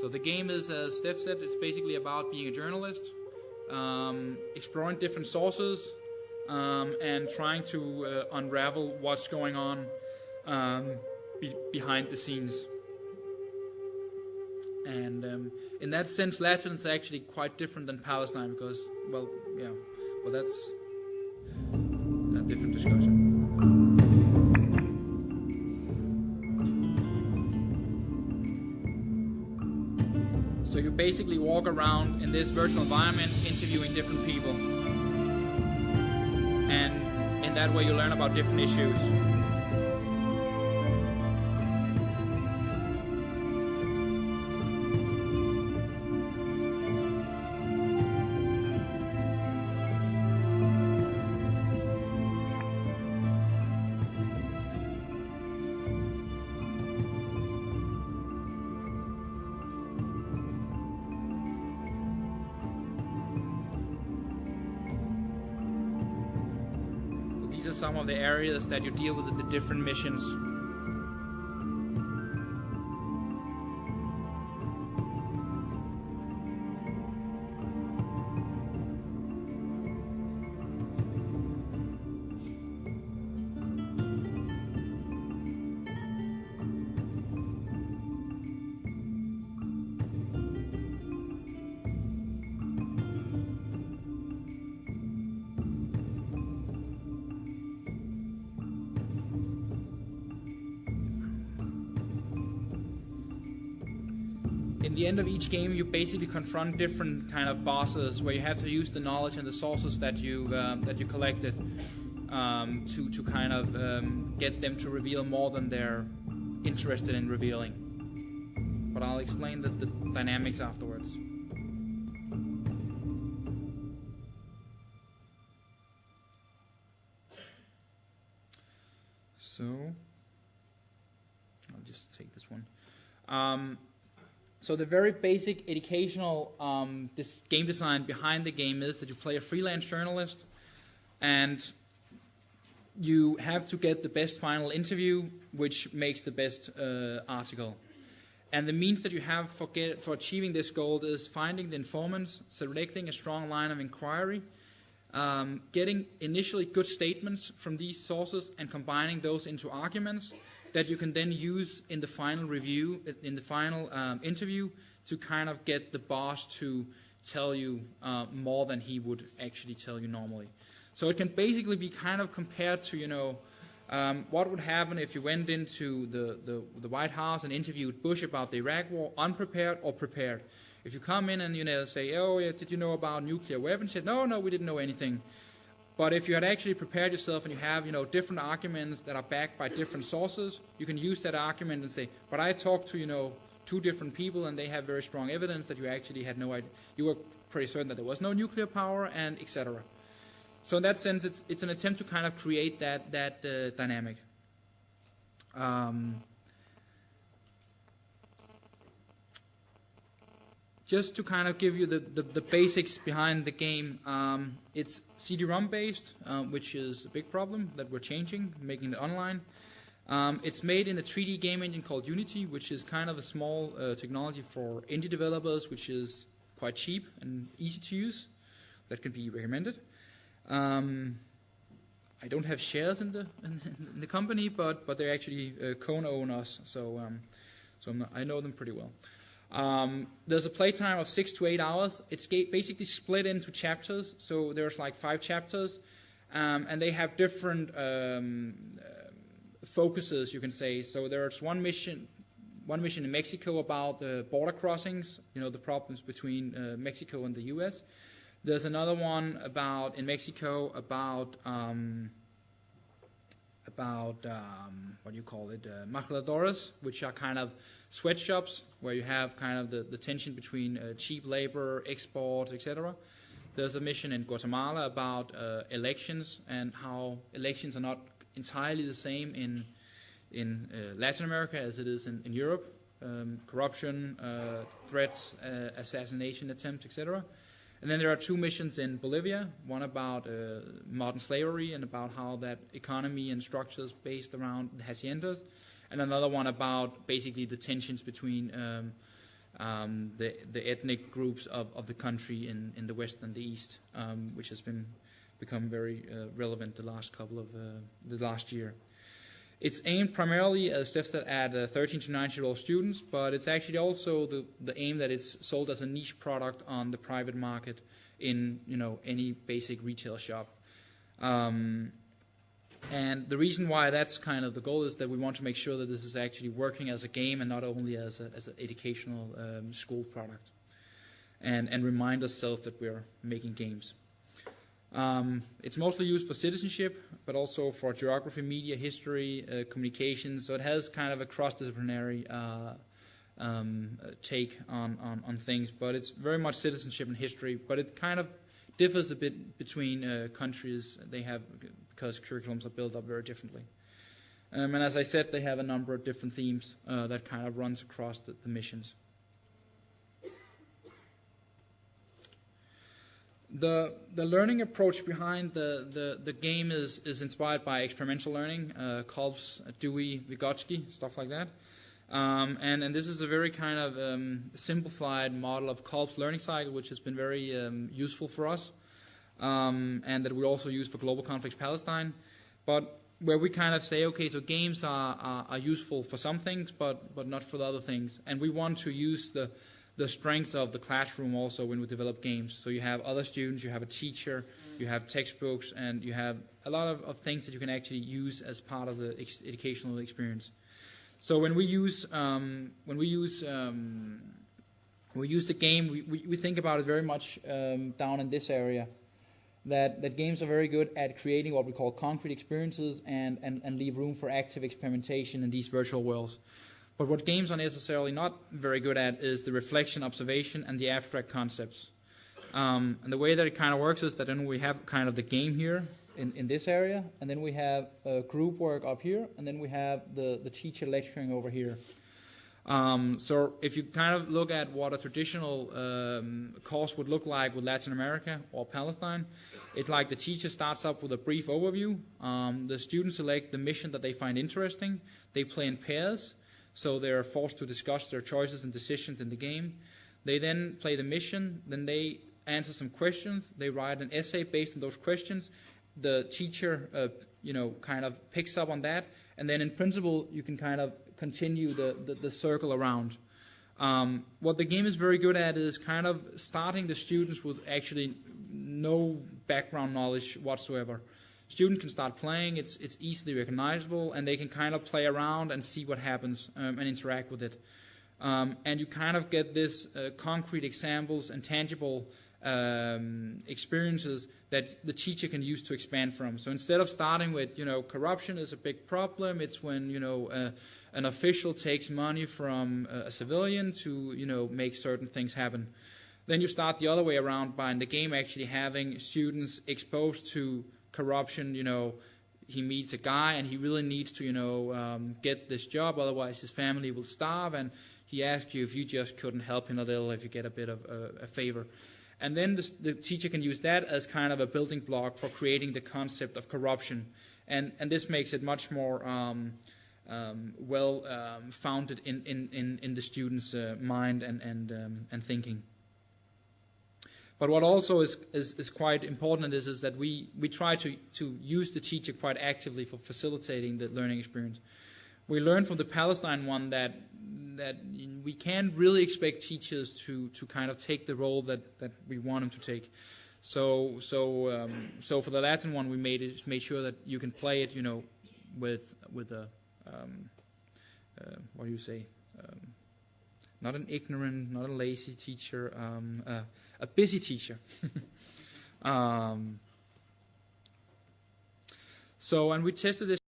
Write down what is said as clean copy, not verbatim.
So the game is, as Steph said, it's basically about being a journalist, exploring different sources, and trying to unravel what's going on behind the scenes. And in that sense, Latin is actually quite different than Palestine because, well, that's a different discussion. So you basically walk around in this virtual environment interviewing different people. And in that way you learn about different issues. These are some of the areas that you deal with in the different missions. In the end of each game, you basically confront different kind of bosses where you have to use the knowledge and the sources that you collected to kind of get them to reveal more than they're interested in revealing. But I'll explain the dynamics afterwards. So I'll just take this one. So the very basic educational this game design behind the game is that you play a freelance journalist, and you have to get the best final interview, which makes the best article. And the means that you have for achieving this goal is finding the informants, selecting a strong line of inquiry, getting initially good statements from these sources and combining those into arguments that you can then use in the final review, in the final interview, to kind of get the boss to tell you more than he would actually tell you normally. So it can basically be kind of compared to, what would happen if you went into the White House and interviewed Bush about the Iraq War, unprepared or prepared. If you come in and say, oh yeah, did you know about nuclear weapons? Said, no, we didn't know anything. But if you had actually prepared yourself and you have, different arguments that are backed by different sources, you can use that argument and say, but I talked to, two different people and they have very strong evidence that you actually had no idea. You were pretty certain that there was no nuclear power and etc. So in that sense, it's an attempt to kind of create that dynamic. Just to kind of give you the basics behind the game, it's CD-ROM based, which is a big problem that we're changing, making it online. It's made in a 3D game engine called Unity, which is kind of a small technology for indie developers, which is quite cheap and easy to use. That can be recommended. I don't have shares in the company, but they actually co-own us, so I know them pretty well. There's a playtime of 6 to 8 hours. It's basically split into chapters, so there's like 5 chapters, and they have different focuses, you can say. So there's one mission in Mexico about the border crossings, the problems between Mexico and the U.S. There's another one in Mexico about maquiladoras, which are kind of sweatshops where you have kind of the tension between cheap labor, export, etc. There's a mission in Guatemala about elections and how elections are not entirely the same in Latin America as it is in Europe. Corruption, threats, assassination attempts, etc. And then there are 2 missions in Bolivia, one about modern slavery and about how that economy and structure is based around the haciendas, and another one about basically the tensions between the ethnic groups of the country in the West and the East, which has become very relevant the last year. It's aimed primarily, as Steph said, at 13 to 19-year-old students, but it's actually also the aim that it's sold as a niche product on the private market in any basic retail shop. And the reason why that's kind of the goal is that we want to make sure that this is actually working as a game and not only as an educational school product, and remind ourselves that we're making games. It's mostly used for citizenship, but also for geography, media, history, communications. So it has kind of a cross-disciplinary take on things, but it's very much citizenship and history. But it kind of differs a bit between countries. They have, because curriculums are built up very differently. And as I said, they have a number of different themes that kind of runs across the missions. The learning approach behind the game is inspired by experimental learning, Kolb's, Dewey, Vygotsky, stuff like that. And this is a very kind of simplified model of Kolb's learning cycle, which has been very useful for us, and that we also use for Global Conflicts Palestine. But where we kind of say, okay, so games are useful for some things, but not for the other things. And we want to use the strengths of the classroom also when we develop games. So you have other students, you have a teacher, you have textbooks, and you have a lot of things that you can actually use as part of the educational experience. So when we use the game, we think about it very much down in this area. That games are very good at creating what we call concrete experiences and leave room for active experimentation in these virtual worlds. But what games are necessarily not very good at is the reflection, observation, and the abstract concepts. And the way that it kind of works is that then we have kind of the game here in this area, and then we have group work up here, and then we have the teacher lecturing over here. So if you kind of look at what a traditional course would look like with Latin America or Palestine, it's like the teacher starts up with a brief overview. The students select the mission that they find interesting. They play in pairs. So they're forced to discuss their choices and decisions in the game. They then play the mission. Then they answer some questions. They write an essay based on those questions. The teacher, kind of picks up on that. And then in principle, you can kind of continue the circle around. What the game is very good at is kind of starting the students with actually no background knowledge whatsoever. Students can start playing, it's easily recognizable, and they can kind of play around and see what happens and interact with it. And you kind of get this concrete examples and tangible experiences that the teacher can use to expand from. So instead of starting with, corruption is a big problem, it's when, an official takes money from a civilian to, make certain things happen. Then you start the other way around by in the game actually having students exposed to corruption. He meets a guy and he really needs to, get this job, otherwise his family will starve, and he asks you if you just couldn't help him a little, if you get a bit of a favor. And then the teacher can use that as kind of a building block for creating the concept of corruption. And this makes it much more founded in the student's mind and thinking. But what also is quite important is that we try to use the teacher quite actively for facilitating the learning experience. We learned from the Palestine one that we can't really expect teachers to kind of take the role that we want them to take. So for the Latin one, we made sure that you can play it, with a what do you say? Not an ignorant, not a lazy teacher, a busy teacher. And we tested this